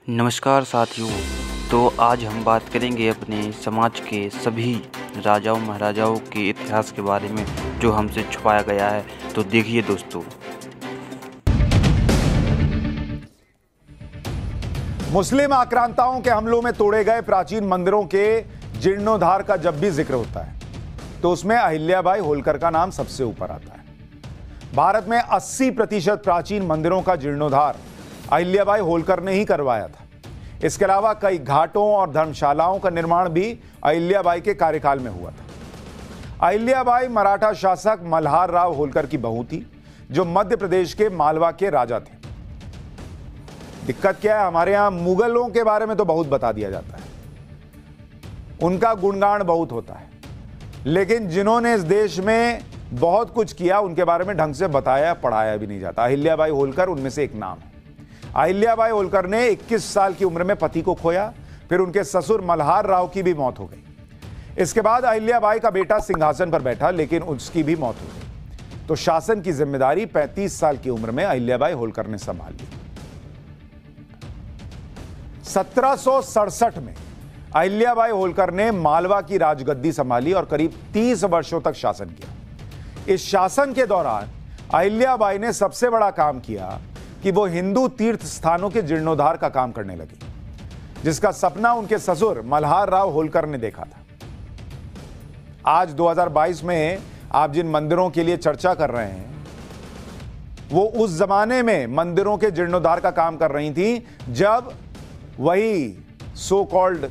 नमस्कार साथियों। तो आज हम बात करेंगे अपने समाज के सभी राजाओं महाराजाओं के इतिहास के बारे में जो हमसे छुपाया गया है। तो देखिए दोस्तों, मुस्लिम आक्रांताओं के हमलों में तोड़े गए प्राचीन मंदिरों के जीर्णोद्धार का जब भी जिक्र होता है तो उसमें अहिल्याबाई होलकर का नाम सबसे ऊपर आता है। भारत में 80% प्राचीन मंदिरों का जीर्णोद्धार अहिल्याबाई होलकर ने ही करवाया था। इसके अलावा कई घाटों और धर्मशालाओं का निर्माण भी अहिल्याबाई के कार्यकाल में हुआ था। अहिल्याबाई मराठा शासक मल्हार राव होलकर की बहू थी, जो मध्य प्रदेश के मालवा के राजा थे। दिक्कत क्या है, हमारे यहां मुगलों के बारे में तो बहुत बता दिया जाता है, उनका गुणगान बहुत होता है, लेकिन जिन्होंने इस देश में बहुत कुछ किया उनके बारे में ढंग से बताया पढ़ाया भी नहीं जाता। अहिल्याबाई होलकर उनमें से एक नाम है। अहिल्याबाई होलकर ने 21 साल की उम्र में पति को खोया, फिर उनके ससुर मल्हार राव की भी मौत हो गई। इसके बाद अहिल्याबाई का बेटा सिंहासन पर बैठा, लेकिन उसकी भी मौत हो गई। तो शासन की जिम्मेदारी 35 साल की उम्र में अहिल्याबाई होलकर ने संभाल ली। 1767 में अहिल्याबाई होलकर ने मालवा की राजगद्दी संभाली और करीब 30 वर्षों तक शासन किया। इस शासन के दौरान अहिल्याबाई ने सबसे बड़ा काम किया कि वो हिंदू तीर्थ स्थानों के जीर्णोद्धार का काम करने लगी, जिसका सपना उनके ससुर मल्हार राव होलकर ने देखा था। आज 2022 में आप जिन मंदिरों के लिए चर्चा कर रहे हैं, वो उस जमाने में मंदिरों के जीर्णोद्धार का काम कर रही थी, जब वही सो कॉल्ड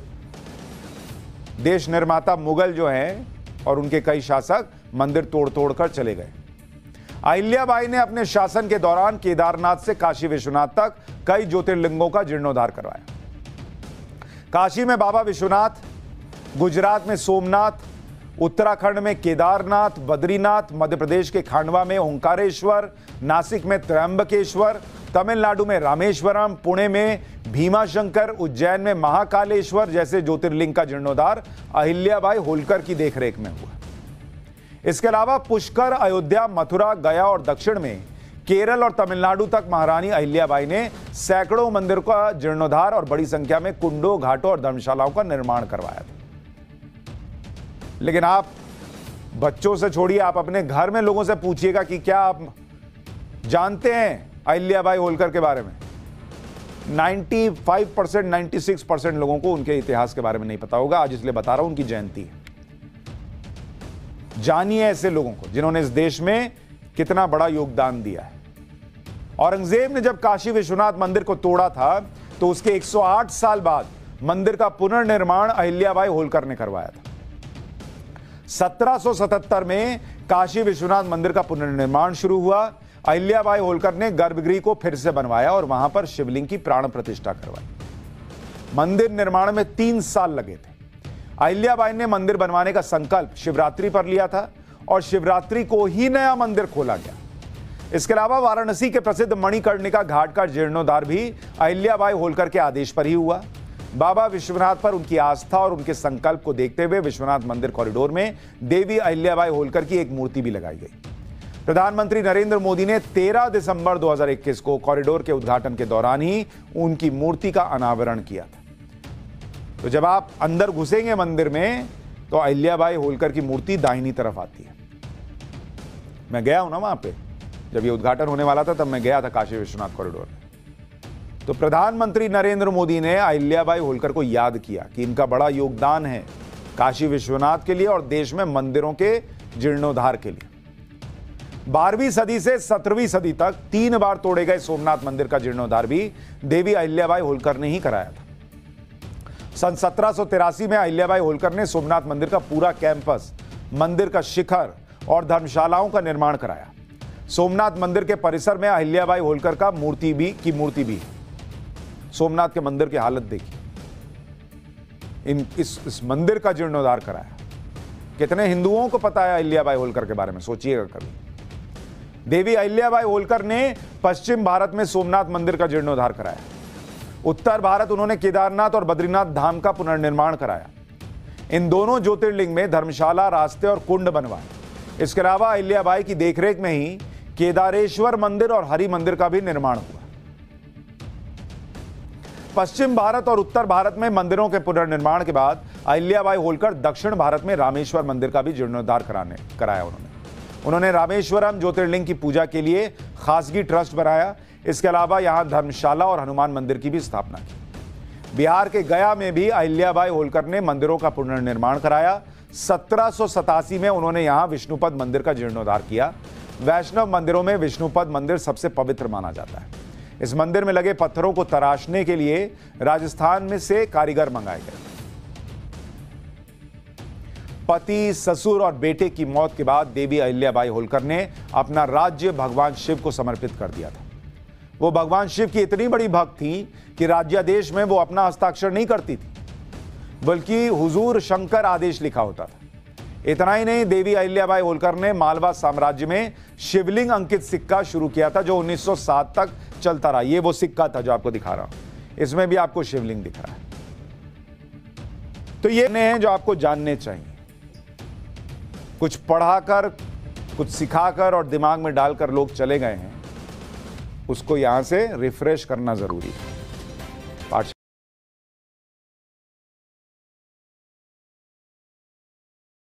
देश निर्माता मुगल जो हैं और उनके कई शासक मंदिर तोड़ तोड़ कर चले गए। अहिल्याबाई ने अपने शासन के दौरान केदारनाथ से काशी विश्वनाथ तक कई ज्योतिर्लिंगों का जीर्णोद्धार करवाया। काशी में बाबा विश्वनाथ, गुजरात में सोमनाथ, उत्तराखंड में केदारनाथ, बद्रीनाथ, मध्य प्रदेश के खांडवा में ओंकारेश्वर, नासिक में त्र्यंबकेश्वर, तमिलनाडु में रामेश्वरम, पुणे में भीमाशंकर, उज्जैन में महाकालेश्वर जैसे ज्योतिर्लिंग का जीर्णोद्धार अहिल्याबाई होलकर की देखरेख में हुआ। इसके अलावा पुष्कर, अयोध्या, मथुरा, गया और दक्षिण में केरल और तमिलनाडु तक महारानी अहिल्याबाई ने सैकड़ों मंदिरों का जीर्णोद्धार और बड़ी संख्या में कुंडों, घाटों और धर्मशालाओं का निर्माण करवाया था। लेकिन आप बच्चों से छोड़िए, आप अपने घर में लोगों से पूछिएगा कि क्या आप जानते हैं अहिल्याबाई होलकर के बारे में। 95%, 96% लोगों को उनके इतिहास के बारे में नहीं पता होगा। आज इसलिए बता रहा हूं, उनकी जयंती है। जानिए ऐसे लोगों को जिन्होंने इस देश में कितना बड़ा योगदान दिया है। औरंगजेब ने जब काशी विश्वनाथ मंदिर को तोड़ा था तो उसके 108 साल बाद मंदिर का पुनर्निर्माण अहिल्याबाई होलकर ने करवाया था। 1777 में काशी विश्वनाथ मंदिर का पुनर्निर्माण शुरू हुआ। अहिल्याबाई होलकर ने गर्भगृह को फिर से बनवाया और वहां पर शिवलिंग की प्राण प्रतिष्ठा करवाई। मंदिर निर्माण में 3 साल लगे थे। अहिल्याबाई ने मंदिर बनवाने का संकल्प शिवरात्रि पर लिया था और शिवरात्रि को ही नया मंदिर खोला गया। इसके अलावा वाराणसी के प्रसिद्ध मणिकर्णिका घाट का जीर्णोद्धार भी अहिल्याबाई होलकर के आदेश पर ही हुआ। बाबा विश्वनाथ पर उनकी आस्था और उनके संकल्प को देखते हुए विश्वनाथ मंदिर कॉरिडोर में देवी अहिल्याबाई होलकर की एक मूर्ति भी लगाई गई। प्रधानमंत्री नरेंद्र मोदी ने 13 दिसंबर 2021 को कॉरिडोर के उद्घाटन के दौरान ही उनकी मूर्ति का अनावरण किया था। तो जब आप अंदर घुसेंगे मंदिर में तो अहिल्याबाई होलकर की मूर्ति दाहिनी तरफ आती है। मैं गया हूं ना वहां पे, जब ये उद्घाटन होने वाला था तब मैं गया था काशी विश्वनाथ कॉरिडोर में। तो प्रधानमंत्री नरेंद्र मोदी ने अहिल्याबाई होलकर को याद किया कि इनका बड़ा योगदान है काशी विश्वनाथ के लिए और देश में मंदिरों के जीर्णोद्धार के लिए। 12वीं सदी से 17वीं सदी तक 3 बार तोड़े गए सोमनाथ मंदिर का जीर्णोद्धार भी देवी अहिल्याबाई होलकर ने ही कराया था। सन 1783 में अहिल्याबाई होलकर ने सोमनाथ मंदिर का पूरा कैंपस, मंदिर का शिखर और धर्मशालाओं का निर्माण कराया। सोमनाथ मंदिर के परिसर में अहिल्याबाई होलकर का मूर्ति भी है। सोमनाथ के मंदिर की हालत देखिए। इस मंदिर का जीर्णोद्धार कराया। कितने हिंदुओं को पता है अहिल्याबाई होलकर के बारे में, सोचिएगा कभी। देवी अहिल्याबाई होलकर ने पश्चिम भारत में सोमनाथ मंदिर का जीर्णोद्धार कराया। उत्तर भारत उन्होंने केदारनाथ और बद्रीनाथ धाम का पुनर्निर्माण कराया। इन दोनों ज्योतिर्लिंग में धर्मशाला, रास्ते और कुंड बनवाए। इसके अलावा अहिल्याबाई की देखरेख में ही केदारेश्वर मंदिर और हरि मंदिर का भी निर्माण हुआ। पश्चिम भारत और उत्तर भारत में मंदिरों के पुनर्निर्माण के बाद अहिल्याबाई होलकर दक्षिण भारत में रामेश्वर मंदिर का भी जीर्णोद्धार कराया। उन्होंने रामेश्वरम ज्योतिर्लिंग की पूजा के लिए खासगी ट्रस्ट बनाया। इसके अलावा यहां धर्मशाला और हनुमान मंदिर की भी स्थापना की। बिहार के गया में भी अहिल्याबाई होलकर ने मंदिरों का पुनर्निर्माण कराया। 1787 में उन्होंने यहां विष्णुपद मंदिर का जीर्णोद्धार किया। वैष्णव मंदिरों में विष्णुपद मंदिर सबसे पवित्र माना जाता है। इस मंदिर में लगे पत्थरों को तराशने के लिए राजस्थान में से कारीगर मंगाए गए। पति, ससुर और बेटे की मौत के बाद देवी अहिल्याबाई होलकर ने अपना राज्य भगवान शिव को समर्पित कर दिया था। वो भगवान शिव की इतनी बड़ी भक्त थी कि राज्यादेश में वो अपना हस्ताक्षर नहीं करती थी, बल्कि हुजूर शंकर आदेश लिखा होता था। इतना ही नहीं, देवी अहिल्याबाई होलकर ने मालवा साम्राज्य में शिवलिंग अंकित सिक्का शुरू किया था, जो 1907 तक चलता रहा। ये वो सिक्का था जो आपको दिखा रहा हूं। इसमें भी आपको शिवलिंग दिख रहा है। तो ये हैं जो आपको जानने चाहिए। कुछ पढ़ाकर, कुछ सिखाकर और दिमाग में डालकर लोग चले गए हैं, उसको यहां से रिफ्रेश करना जरूरी है।